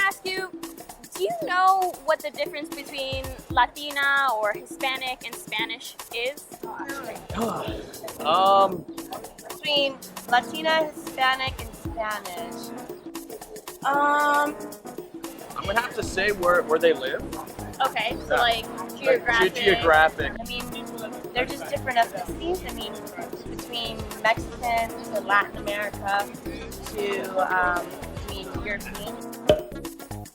ask you, do you know what the difference between Latina or Hispanic and Spanish is? Between Latina, Hispanic, and Spanish. I'm gonna have to say where they live. Okay, so like geographic. Geographic. I mean, they're just different ethnicities. I mean, between Mexican to Latin America to European.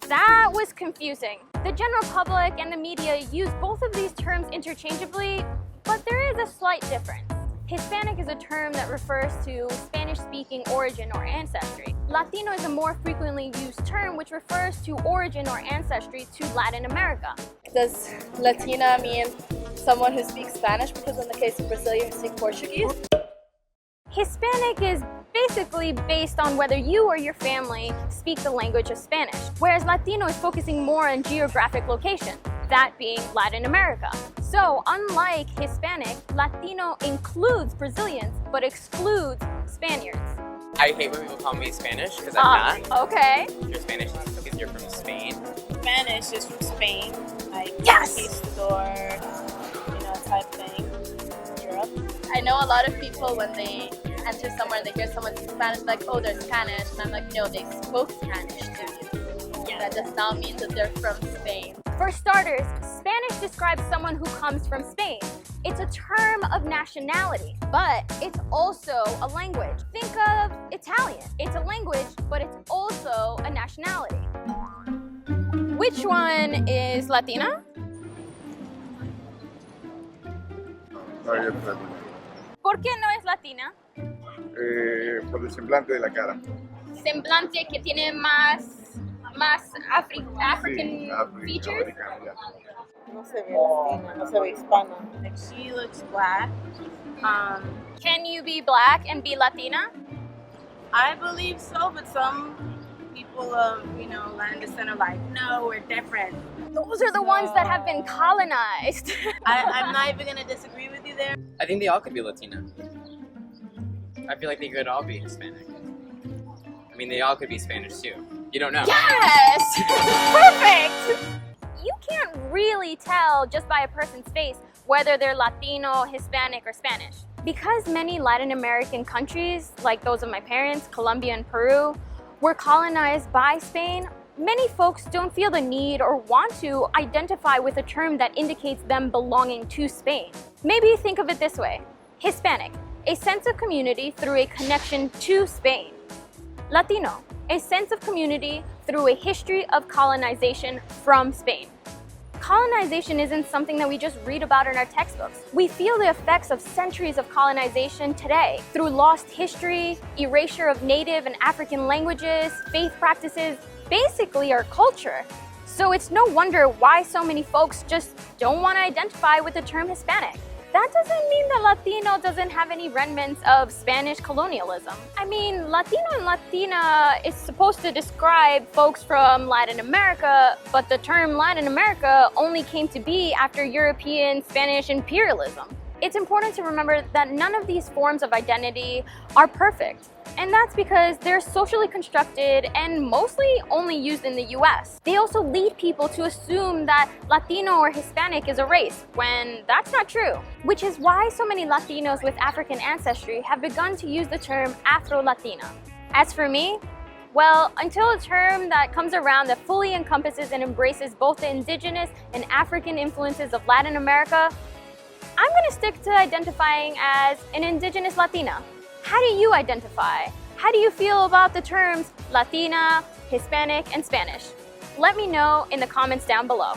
That was confusing. The general public and the media use both of these terms interchangeably, but there is a slight difference. Hispanic is a term that refers to Spanish-speaking origin or ancestry. Latino is a more frequently used term which refers to origin or ancestry to Latin America. Does Latina mean someone who speaks Spanish? Because in the case of Brazilian, you speak Portuguese. Hispanic is basically based on whether you or your family speak the language of Spanish, whereas Latino is focusing more on geographic location, that being Latin America. So unlike Hispanic, Latino includes Brazilians but excludes Spaniards. I hate when people call me Spanish because I'm not. Okay. You're Spanish because you're from Spain. Spanish is from Spain, like Yes! conquistador, type thing. Europe. I know a lot of people when they enter somewhere, they hear someone speak Spanish, like, oh, they're Spanish. And I'm like, no, they spoke Spanish to you. Yeah. That does not mean that they're from Spain. For starters, Spanish describes someone who comes from Spain. It's a term of nationality, but it's also a language. Think of Italian. It's a language, but it's also a nationality. Which one is Latina? ¿Por qué no es Latina? Por el semblante de la cara. Semblante que tiene más African features. No se ve latina, no se ve hispana. Like she looks black. Can you be black and be Latina? I believe so, but some people of Latin descent are like, no, we're different. Those are the ones that have been colonized. I'm not even gonna disagree with you there. I think they all could be Latina. I feel like they could all be Hispanic. I mean, they all could be Spanish too. You don't know. Yes! Perfect! You can't really tell just by a person's face whether they're Latino, Hispanic, or Spanish. Because many Latin American countries, like those of my parents, Colombia and Peru, were colonized by Spain, many folks don't feel the need or want to identify with a term that indicates them belonging to Spain. Maybe think of it this way. Hispanic, a sense of community through a connection to Spain. Latino, a sense of community through a history of colonization from Spain. Colonization isn't something that we just read about in our textbooks. We feel the effects of centuries of colonization today through lost history, erasure of native and African languages, faith practices, basically our culture. So it's no wonder why so many folks just don't want to identify with the term Hispanic. That doesn't mean that Latino doesn't have any remnants of Spanish colonialism. I mean, Latino and Latina is supposed to describe folks from Latin America, but the term Latin America only came to be after European Spanish imperialism. It's important to remember that none of these forms of identity are perfect. And that's because they're socially constructed and mostly only used in the US. They also lead people to assume that Latino or Hispanic is a race, when that's not true. Which is why so many Latinos with African ancestry have begun to use the term Afro-Latina. As for me, well, until a term that comes around that fully encompasses and embraces both the indigenous and African influences of Latin America, I'm gonna stick to identifying as an indigenous Latina. How do you identify? How do you feel about the terms Latina, Hispanic, and Spanish? Let me know in the comments down below.